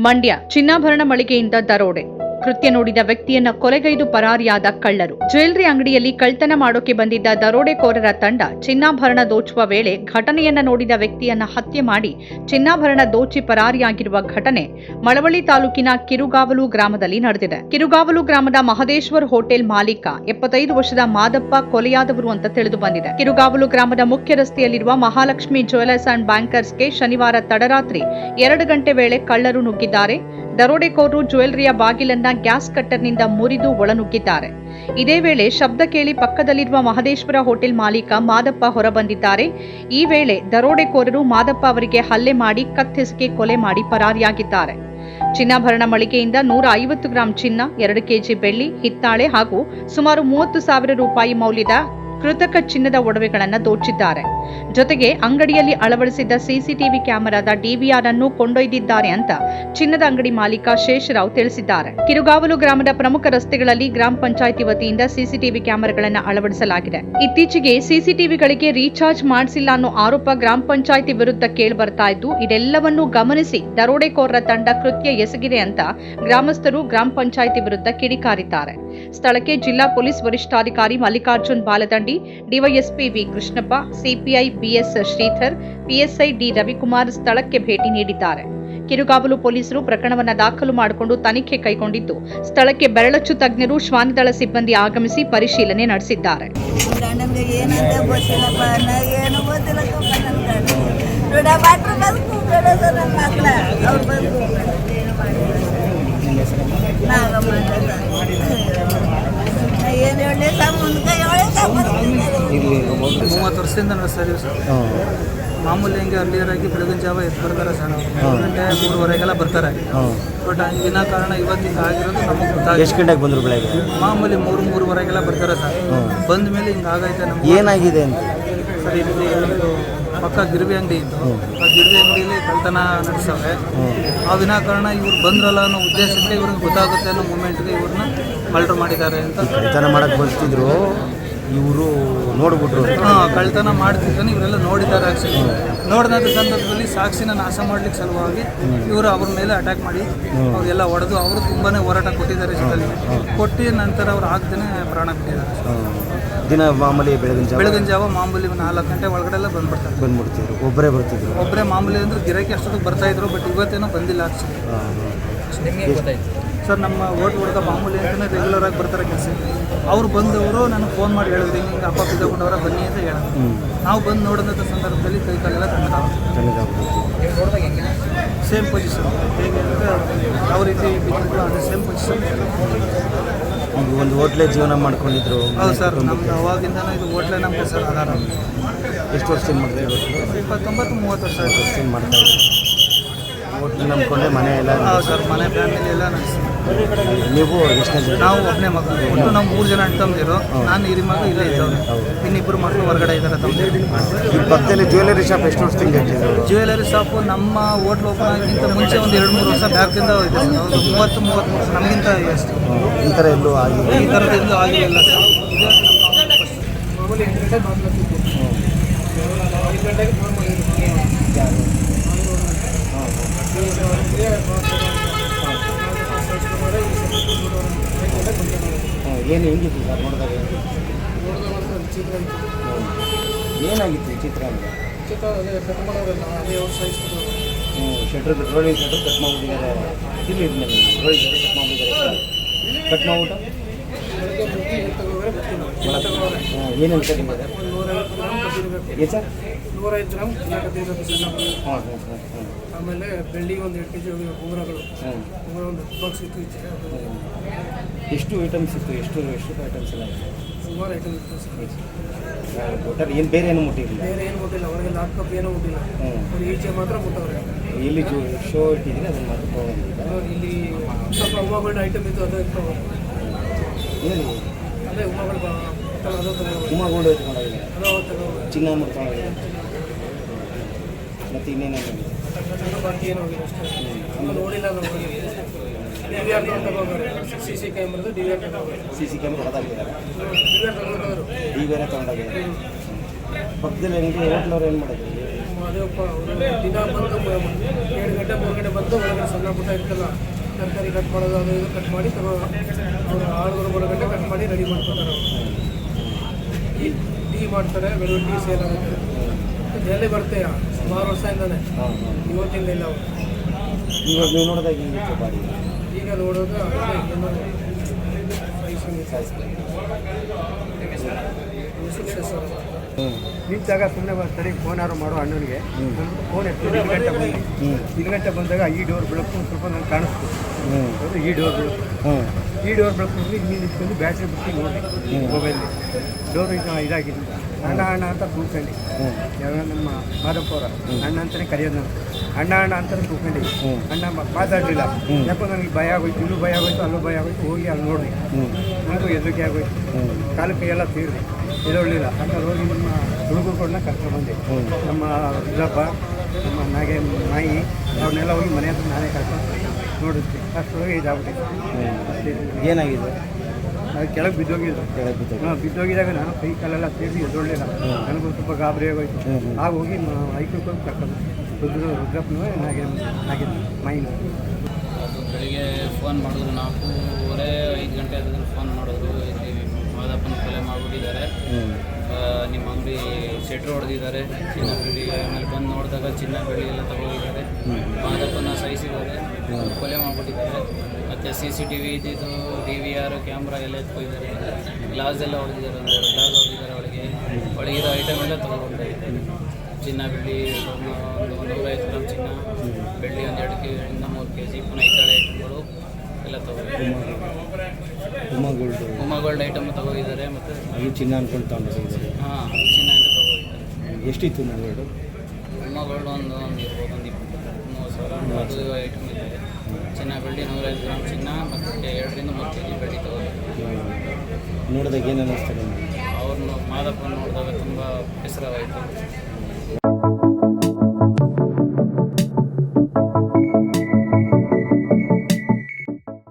ಮಂಡ್ಯ ಚಿನ್ನಾಭರಣ ಮಳಿಗೆಯಿಂದ ದರೋಡೆ. ಕೃತ್ಯ ನೋಡಿದ ವ್ಯಕ್ತಿಯನ್ನ ಕೊಲೆಗೈದು ಪರಾರಿಯಾದ ಕಳ್ಳರು. ಜ್ಯುವೆಲ್ಲರಿ ಅಂಗಡಿಯಲ್ಲಿ ಕಳ್ತನ ಮಾಡೋಕೆ ಬಂದಿದ್ದ ದರೋಡೆಕೋರರ ತಂಡ ಚಿನ್ನಾಭರಣ ದೋಚುವ ವೇಳೆ ಘಟನೆಯನ್ನ ನೋಡಿದ ವ್ಯಕ್ತಿಯನ್ನ ಹತ್ಯೆ ಮಾಡಿ ಚಿನ್ನಾಭರಣ ದೋಚಿ ಪರಾರಿಯಾಗಿರುವ ಘಟನೆ ಮಳವಳ್ಳಿ ತಾಲೂಕಿನ ಕಿರುಗಾವಲು ಗ್ರಾಮದಲ್ಲಿ ನಡೆದಿದೆ. ಕಿರುಗಾವಲು ಗ್ರಾಮದ ಮಹದೇಶ್ವರ್ ಹೋಟೆಲ್ ಮಾಲೀಕ 75 ವರ್ಷದ ಮಾದಪ್ಪ ಕೊಲೆಯಾದವರು ಅಂತ ತಿಳಿದು ಬಂದಿದೆ. ಕಿರುಗಾವಲು ಗ್ರಾಮದ ಮುಖ್ಯ ರಸ್ತೆಯಲ್ಲಿರುವ ಮಹಾಲಕ್ಷ್ಮಿ ಜ್ಯುವೆಲರ್ಸ್ ಅಂಡ್ ಬ್ಯಾಂಕರ್ಸ್ಗೆ ಶನಿವಾರ ತಡರಾತ್ರಿ 2 ಗಂಟೆ ವೇಳೆ ಕಳ್ಳರು ನುಗ್ಗಿದ್ದಾರೆ. ದರೋಡೆಕೋರರು ಜ್ಯುವೆಲ್ಲರಿಯ ಬಾಗಿಲನ್ನ ಗ್ಯಾಸ್ ಕಟ್ಟರ್ನಿಂದ ಮುರಿದು ಒಳನುಗ್ಗಿದ್ದಾರೆ. ಇದೇ ವೇಳೆ ಶಬ್ದ ಕೇಳಿ ಪಕ್ಕದಲ್ಲಿರುವ ಮಹದೇಶ್ವರ ಹೋಟೆಲ್ ಮಾಲೀಕ ಮಾದಪ್ಪ ಹೊರಬಂದಿದ್ದಾರೆ. ಈ ವೇಳೆ ದರೋಡೆಕೋರರು ಮಾದಪ್ಪ ಅವರಿಗೆ ಹಲ್ಲೆ ಮಾಡಿ ಕತ್ತೆಸೆಗೆ ಕೊಲೆ ಮಾಡಿ ಪರಾರಿಯಾಗಿದ್ದಾರೆ. ಚಿನ್ನಾಭರಣ ಮಳಿಗೆಯಿಂದ 150 ಗ್ರಾಂ ಚಿನ್ನ, 2 ಕೆಜಿ ಬೆಳ್ಳಿ, ಹಿತ್ತಾಳೆ ಹಾಗೂ ಸುಮಾರು 30,000 ರೂಪಾಯಿ ಮೌಲ್ಯದ ಕೃತಕ ಚಿನ್ನದ ಒಡವೆಗಳನ್ನು ದೋಚಿದ್ದಾರೆ. ಜೊತೆಗೆ ಅಂಗಡಿಯಲ್ಲಿ ಅಳವಡಿಸಿದ್ದ ಸಿಸಿಟಿವಿ ಕ್ಯಾಮೆರಾದ ಡಿವಿಆರ್ ಅನ್ನು ಕೊಂಡೊಯ್ದಿದ್ದಾರೆ ಅಂತ ಚಿನ್ನದ ಅಂಗಡಿ ಮಾಲೀಕ ಶೇಷರಾವ್ ತಿಳಿಸಿದ್ದಾರೆ. ಕಿರುಗಾವಲು ಗ್ರಾಮದ ಪ್ರಮುಖ ರಸ್ತೆಗಳಲ್ಲಿ ಗ್ರಾಮ ಪಂಚಾಯಿತಿ ವತಿಯಿಂದ ಸಿಸಿಟಿವಿ ಕ್ಯಾಮೆರಾಗಳನ್ನು ಅಳವಡಿಸಲಾಗಿದೆ. ಇತ್ತೀಚೆಗೆ ಸಿಸಿಟಿವಿಗಳಿಗೆ ರೀಚಾರ್ಜ್ ಮಾಡಿಸಿಲ್ಲ ಅನ್ನೋ ಆರೋಪ ಗ್ರಾಮ ಪಂಚಾಯಿತಿ ವಿರುದ್ಧ ಕೇಳಿಬರ್ತಾ ಇದ್ದು, ಇದೆಲ್ಲವನ್ನೂ ಗಮನಿಸಿ ದರೋಡೆಕೋರರ ತಂಡ ಕೃತ್ಯ ಎಸಗಿದೆ ಅಂತ ಗ್ರಾಮಸ್ಥರು ಗ್ರಾಮ ಪಂಚಾಯಿತಿ ವಿರುದ್ಧ ಕಿಡಿಕಾರಿದ್ದಾರೆ. ಸ್ಥಳಕ್ಕೆ ಜಿಲ್ಲಾ ಪೊಲೀಸ್ ವರಿಷ್ಠಾಧಿಕಾರಿ Mallikarjun Baladandi, DYSP V Krishnappa, CPI BS Sridhar, PSI D Ravikumar ಸ್ಥಳಕ್ಕೆ ಭೇಟಿ ನೀಡಿದ್ದಾರೆ. ಕಿರುಗಾವಲು ಪೊಲೀಸರು ಪ್ರಕರಣವನ್ನು ದಾಖಲು ಮಾಡಿಕೊಂಡು ತನಿಖೆ ಕೈಗೊಂಡಿದ್ದು, ಸ್ಥಳಕ್ಕೆ ಬೆರಳಚ್ಚು ತಜ್ಞರು, ಶ್ವಾನದಳ ಸಿಬ್ಬಂದಿ ಆಗಮಿಸಿ ಪರಿಶೀಲನೆ ನಡೆಸಿದ್ದಾರೆ. ಮೂವತ್ತು ವರ್ಷದಿಂದ ನಡೆಸ್ತಾ ಸರ್. ಮಾಮೂಲಿ ಹೆಂಗೆ ಅರ್ಲಿಯರ್ ಆಗಿ ಬೆಳಗಿನ ಜಾವ ಎದ್ದು ಬರ್ತಾರೆ ಸರ್. 3 ಗಂಟೆ 3:30 ಬರ್ತಾರೆ. ಬಟ್ ವಿನಾಕಾರಣ ಇವತ್ತಿಗೆ ಆಗಿರೋದು ನಮಗೆ ಗೊತ್ತಾಗ. ಎಷ್ಟು ಗಂಟೆಗೆ ಬಂದರು ಬೆಳಗ್ಗೆ? ಮಾಮೂಲಿ 3:30 ಬರ್ತಾರೆ ಸರ್. ಬಂದ ಮೇಲೆ ಹಿಂಗೆ ಆಗೈತೆ ನಮ್ಗೆ. ಏನಾಗಿದೆ ಅಂತ ಸರ್, ಇಲ್ಲಿ ಪಕ್ಕ ಗಿರ್ವಿ ಅಂಗಡಿ ಇತ್ತು. ಆ ಗಿರ್ವಿ ಅಂಗಡಿಯಲ್ಲಿ ಕಳ್ತನ ನಡೆಸವ್ರೆ. ಆ ವಿನಾಕಾರಣ ಇವ್ರು ಬಂದ್ರಲ್ಲ ಅನ್ನೋ ಉದ್ದೇಶಕ್ಕೆ ಇವ್ರಿಗೆ ಗೊತ್ತಾಗುತ್ತೆ ಅನ್ನೋ ಮೂಮೆಂಟ್ಗೆ ಇವ್ರನ್ನ ಮರ್ಡರ್ ಮಾಡಿದ್ದಾರೆ ಅಂತ. ಕಳ್ತನ ಮಾಡಕ್ಕೆ ಬರ್ತಿದ್ರು ಇವರು, ನೋಡ್ಬಿಟ್ರು. ಕಳ್ತನ ಮಾಡ್ತಿದ್ದಾನೆ ಇವರೆಲ್ಲ ನೋಡಿದ್ದಾರೆ. ಆಕ್ಚುಲಿ ನೋಡಿದ ಸಂದರ್ಭದಲ್ಲಿ ಸಾಕ್ಷಿನ ನಾಶ ಮಾಡ್ಲಿಕ್ಕೆ ಸಲುವಾಗಿ ಇವರು ಅವ್ರ ಮೇಲೆ ಅಟ್ಯಾಕ್ ಮಾಡಿ ಅವ್ರಿಗೆಲ್ಲ ಹೊಡೆದು ಅವರು ತುಂಬಾನೇ ಹೋರಾಟ ಕೊಟ್ಟಿದ್ದಾರೆ. ಕೊಟ್ಟಿ ನಂತರ ಅವ್ರು ಆಗ್ದೇನೆ ಪ್ರಾಣ ಬಿಟ್ಟಿದ್ದಾರೆ. ದಿನ ಮಾಮೂಲಿ ಬೆಳಗಿನ ಜಾವ ಮಾಮೂಲಿ 4 ಗಂಟೆ ಒಳಗಡೆ ಎಲ್ಲ ಬಂದ್ಬಿಡ್ತಿದ್ರು. ಒಬ್ಬರೇ ಮಾಮೂಲಿ ಅಂದ್ರೆ ಗಿರಾಕಿ ಅಷ್ಟೊತ್ತಿಗೆ ಬರ್ತಾ ಇದ್ರು. ಬಟ್ ಇವತ್ತೇನೋ ಬಂದಿಲ್ಲ ಆಕ್ಚುಲಿ. ಸರ್, ನಮ್ಮ ಓಟ್ ಹುಡುಗ ಮಾಮೂಲಿ ಅಂತಲೇ ರೆಗ್ಯುಲರ್ ಆಗಿ ಬರ್ತಾರೆ ಕೆಲಸ. ಅವ್ರು ಬಂದವರು ನನಗೆ ಫೋನ್ ಮಾಡಿ ಹೇಳಿದ್ರು, ಹಿಂಗೆ ಅಪ್ಪ ಬಿದ್ದಕೊಂಡವರ ಬನ್ನಿ ಅಂತ ಹೇಳಿದ್ರು. ನಾವು ಬಂದು ನೋಡಿದಂಥ ಸಂದರ್ಭದಲ್ಲಿ ಕೈ ಕಾಲೆಲ್ಲ ಸೇಮ್ ಪೊಸಿಷನ್ ಹೇಗೆ ಅಂದರೆ ಯಾವ ರೀತಿ ಬಿದ್ದಿದ್ರು ಅದು ಸೇಮ್ ಪೊಸಿಷನ್. ಈಗ ಒಂದು ಹೋಟ್ಲೇ ಜೀವನ ಮಾಡ್ಕೊಂಡಿದ್ರು. ಹೌದು ಸರ್, ನಮ್ದು ಅವಾಗಿಂದನೂ ಇದು ಹೋಟ್ಲೇ ನಮಗೆ ಸರ್ ಆಧಾರ. ಎಷ್ಟು ವರ್ಷದಿಂದ ಮಾಡ್ತೀವಿ? 29-30 ವರ್ಷ ಆಯಿತು ಮಾಡ್ತಾಯಿದ್ರು. ಹೋಟ್ಲು ನಂಬ್ಕೊಂಡೆ ಮನೆ ಎಲ್ಲ. ಹೌದು ಸರ್, ಮನೆ ಫ್ಯಾಮಿಲಿ ಎಲ್ಲ ನಡೆಸಿ. ನೀವು ಎಷ್ಟನೇ ಜನ? ನಾವು ಒಬ್ಬನೇ ಮಗ. ಒಟ್ಟು ನಾವು 3 ಜನ ಅಣ್ತಂದಿರು. ನಾನು ಹಿರಿ ಮಗ ಇಲ್ಲೇ ಇದ್ದವನು. ಇನ್ನಿಬ್ಬರು ಮಕ್ಕಳು ಹೊರಗಡೆ ಇದ್ದಾರೆ ತಮ್ಮದಿರು. ಈ ಪಕ್ಕದಲ್ಲಿ ಜ್ಯುವೆಲ್ಲರಿ ಶಾಪ್ ಎಷ್ಟು ವರ್ಷದಿಂದ ಇಟ್ಟಿದ್ರು? ಜ್ಯುವೆಲ್ಲರಿ ಶಾಪು ನಮ್ಮ ಹೋಟ್ಲು ಓಪನ್ ಆಗಿಂತ ಮುಂಚೆ ಒಂದು 2-3 ವರ್ಷ ಬ್ಯಾಕಿಂದ ಇದೆ. ಒಂದು 30-33 ವರ್ಷ ನಮಗಿಂತ ಎಷ್ಟು ಈ ಥರ ಎಲ್ಲೂ ಆಗಿದೆ? ಈ ಥರದ ಎಲ್ಲೂ ಆಗಿಲ್ಲ ಸರ್. ಏನು ಹೆಂಗಿತ್ತು ಸರ್ ನೋಡಿದಾಗ? ಏನಾಗಿತ್ತು ಚಿತ್ರ ಅಂದರೆ? ಶೆಟ್ರ್ ರೋಡಿಂಗ್ ಶೆಟ್ರ್ ಕಟ್ ಮಾಡಿಬಿಟ್ಟಿದ್ದಾರೆ. ಇಲ್ಲಿ ರೋಡಿಂಗ್ ಶೆಟ್ರ್ ಕಟ್ ಮಾಡಿಬಿಟ್ಟಿದ್ದಾರೆ. ಕಟ್ ಮಾಡಿಬಿಟ್ಟು ಏನೇನು ಸರ್ ನಿಮಗೆ? ಏನು ಸರ್? 150 ಗ್ರಾಮ್ ಆಮೇಲೆ ಬೆಳ್ಳಿ ಒಂದು 2 ಕೆಜಿ ಉಂಗುರಗಳು. ಉಂಗುರ ಒಂದು ಬಾಕ್ಸ್ ಇತ್ತು. ಎಷ್ಟು ಐಟಮ್ಸ್ ಇತ್ತು? ಎಷ್ಟು ಐಟಮ್ಸ್ ಎಲ್ಲ? ಸುಮಾರು ಐಟಮ್ ಇತ್ತು ಸರ್. ಒಟ್ಟಾರೆ ಏನು ಬೇರೆ ಏನು ಮುಟ್ಟಿರಲಿಲ್ಲ? ಬೇರೆ ಏನು ಮುಟ್ಟಿಲ್ಲ. ಹೊರಗೆ ಲ್ಯಾಪ್ಟಾಪ್ ಏನೂ ಮುಟ್ಟಿಲ್ಲ. ಅವ್ರು ಈಚೆ ಮಾತ್ರ ಮುಟ್ಟವ್ರೆ. ಎಲ್ಲಿ ಶೋ ಇಟ್ಟಿದ್ದೀನಿ ಅದನ್ನು ಮಾತ್ರ ತೊಗೊಂಡಿಲ್ಲ. ಇಲ್ಲಿ ಸ್ವಲ್ಪ ಉಮಾಗೋಲ್ಡ್ ಐಟಮ್ ಇತ್ತು, ಅದು ಏನು ಅದೇ ಉಮಾಗೋಲ್ಡ್ ಉಮಾಗೋಲ್ಡ್ ಎತ್ಕೊಂಡೋಗಿದೆ. ಚಿನ್ನ ಮುಟ್ಕೊಂಡೋಗಿದೆ. ಮತ್ತು ಇನ್ನೇನೇನು ಬಾಕಿ ಏನೋ ಹೋಗಿದೆ ಅಷ್ಟೇ. ನೋಡಿಲ್ಲ. DVR ತಗೊಂಡ್ರೆ CC ಕ್ಯಾಮ್ರದ್ದು DVR ತಗೊಂಡ್ರೆ CC ಕ್ಯಾಮ್ರಾ ಹೊಡೆದಾಗಿದ್ದಾರೆ. DVR ತಗೊಂಡವರು DVR ತಗೊಂಡಾಗಿದ್ದಾರೆ. ಪಕ್ಕದಲ್ಲಿ ಹೆಂಗೆ ಹೋಟ್ಲವ್ರು ಏನು ಮಾಡಿದ್ರು? ಅದೇಪ್ಪ ಅವರು ದಿನ ಬಂದು 7 ಗಂಟೆ 3 ಗಂಟೆ ಬಂದು ಒಳಗಡೆ ಸಣ್ಣ ಪುಟ್ಟ ಇರ್ತಲ್ಲ ತರಕಾರಿ ಕಟ್ ಮಾಡೋದು ಅದು ಇದು ಕಟ್ ಮಾಡಿ ಅವರು 6 ಗಂಟೆ ಕಟ್ ಮಾಡಿ ರೆಡಿ ಮಾಡ್ಕೊತಾರೆ ಅವರು. ಟೀ ಮಾಡ್ತಾರೆ, ಬೆಳಗ್ಗೆ ಟೀ ಸೇಲ್ ಆಗುತ್ತೆ. ಡೈಲಿ ಬರುತ್ತೆ ಸುಮಾರು ವರ್ಷದಿಂದಾನೆ, ಇವತ್ತಿಂದ ಇಲ್ಲ ಅವರು. ಇವಾಗ ನೀವು ನೋಡಿದಾಗ ಹಿಂಗಿತ್ತು ಬಾಡಿ, ಈಗ ನೋಡೋದು ನಿಂತಾಗ ಸುಮ್ಮನೆ ಸರಿ ಫೋನಾರು ಮಾಡೋ ಅಣ್ಣನಿಗೆ ಫೋನ್ ಎತ್ತು ಇಲ್ಲಿ ಗಂಟೆ ಬಂದಾಗ ಈ ಡೋರ್ ಬೆಳಕು ಸ್ವಲ್ಪ ನನಗೆ ಕಾಣಿಸ್ತು. ಈ ಡೋರ್ ಬೆಳಕು ಇಲ್ಲಿ ನಿಂತ್ಕೊಂಡು ಬ್ಯಾಟ್ರಿ ಬಿಟ್ಟು ನೋಡಿ ಮೊಬೈಲ್ ಡೋರ್ ಇದಾಗಿದೆ. ಅಣ್ಣ ಅಂತ ಕೂತ್ಕೊಂಡು ಯಾವ ನಮ್ಮ ಮಾದಪ್ಪವರ ಅಣ್ಣ ಅಂತಲೇ ಕರೆಯೋದು ನಾನು. ಅಣ್ಣ ಅಂತಾನೆ ಕೂತ್ಕೊಂಡು ಅಣ್ಣ ಮಾತಾಡಲಿಲ್ಲ. ಯಾಕೋ ನನಗೆ ಭಯ ಆಗೋಯ್ತು, ಇಲ್ಲೂ ಭಯ ಆಗೋಯ್ತು, ಅಲ್ಲೂ ಭಯ ಆಗೋಯ್ತು. ಹೋಗಿ ಅಲ್ಲಿ ನೋಡಿದೆ, ನನಗೂ ಹೆದರಿಕೆ ಆಗೋಯ್ತು. ಕಾಲು ಕೈಯೆಲ್ಲ ತೀರಿದೆ, ಎದೊಳ್ಳಿಲ್ಲ ಅಂತ ಹೋಗಿ ನಮ್ಮ ಹುಡುಗರುಗಳನ್ನ ಕರ್ಕೊಂಡ್ಬಂದೆ. ನಮ್ಮ ರುದ್ರಪ್ಪ, ನಮ್ಮ ನಾಗೆ ಮಾಯಿ ಅವ್ರನ್ನೆಲ್ಲ ಹೋಗಿ ಮನೆ ಹತ್ರ ನಾನೇ ಕರ್ಕೊಂಡು ನೋಡಿದ್ವಿ. ಅಷ್ಟೊಳಗೆ ಇದಾಗ್ಬಿಟ್ಟಿದೆ. ಏನಾಗಿದೆ? ಅದು ಕೆಳಗೆ ಬಿದ್ದೋಗಿದ್ದು. ಬಿದ್ದೋಗಿದಾಗ ನಾನು ಕೈ ಕಾಲೆಲ್ಲ ಸೇರಿ ಎದೊಳ್ಳಿಲ್ಲ. ನನಗೂ ಸ್ವಲ್ಪ ಗಾಬರಿ ಆಗೋಯ್ತು. ಆಗ ಹೋಗಿ ಐಕ್ಯಕ್ಕೆ ಕರ್ಕೊಂಡು ರುದ್ರಪ್ಪನೂ ನಾಗೆ ಮಾಯಿನ ಅದು ಬೆಳಿಗ್ಗೆ ಫೋನ್ ಮಾಡಿದ್ರು 4:30-5 ಗಂಟೆ ಆದ್ರೆ ಫೋನ್ ಮಾಡಿದ್ರು. ಇಲ್ಲಿ ಮಾದಪ್ಪನ ಕೊಲೆ ಮಾಡಿಬಿಟ್ಟಿದ್ದಾರೆ, ನಿಮ್ಮ ಅಂಗಡಿ ಶೆಟ್ರು ಹೊಡೆದಿದ್ದಾರೆ, ಚಿನ್ನ ಬೆಳ್ಳಿ. ಆಮೇಲೆ ಬಂದು ನೋಡಿದಾಗ ಚಿನ್ನ ಬೆಳ್ಳಿ ಎಲ್ಲ ತಗೊಂಡಿದ್ದಾರೆ, ಮಾದಪ್ಪನ ಸಾಯಿಸಿದ್ದಾರೆ, ಕೊಲೆ ಮಾಡಿಬಿಟ್ಟಿದ್ದಾರೆ. ಮತ್ತು CCTV ಇದ್ದಿದ್ದು DVR ಕ್ಯಾಮ್ರಾ ಎಲ್ಲ ಎತ್ಕೊಂಡಿದ್ದಾರೆ, ಗ್ಲಾಸ್ ಎಲ್ಲ ಹೊಡೆದಿದ್ದಾರೆ, 1 ಗ್ಲಾಸ್ ಹೊಡೆದಿದ್ದಾರೆ. ಒಳಗಿರೋ ಐಟಮ್ ಎಲ್ಲ ತೊಗೊಂಡಿದ್ದಾರೆ. ಚಿನ್ನ ಬೆಳ್ಳಿ ಒಂದು 150 ಗ್ರಾಮ್ ಚಿನ್ನ, ಬೆಳ್ಳಿ ಒಂದು 2-3 kg, ಪುನಃ ಹಿತ್ತಾಳೆ ಐಟಮ್ಗಳು ಎಲ್ಲ ತಗೊಂಡಿದ್ದಾರೆ. ಉಮಾ ಗೋಲ್ಡ್ ಐಟಮ್ ತಗೊಂಡಿದ್ದಾರೆ. ಮತ್ತು ಅದು ಚಿನ್ನ ಅನ್ಕೊಂಡು ತಗೊಂಡಿದ್ದಾರೆ. ಹಾಂ, ಚಿನ್ನ ಅಂತ ತಗೊಂಡಿದ್ದಾರೆ. ಎಷ್ಟಿತ್ತು ಗೋಲ್ಡು? ಉಮಾ ಗೋಲ್ಡ್ ಒಂದು ಇರ್ಬೋದು, ಒಂದು 20-30 ಸಾವಿರ ಅದು ಐಟಮ್ ಇದೆ. ಚಿನ್ನ ಬೆಳ್ಳಿ 150 ಗ್ರಾಮ್ ಚಿನ್ನ ಮತ್ತು 2-3 kg ಬೆಳ್ಳಿ ತಗೊಂಡಿದ್ದಾರೆ. ನೋಡಿದಾಗ ಏನು ಅನ್ನಿಸ್ತಾರೆ? ಅವ್ರನ್ನ ಮಾದಪ್ಪನ ನೋಡಿದಾಗ ತುಂಬ ಬೇಸರವಾಯಿತು.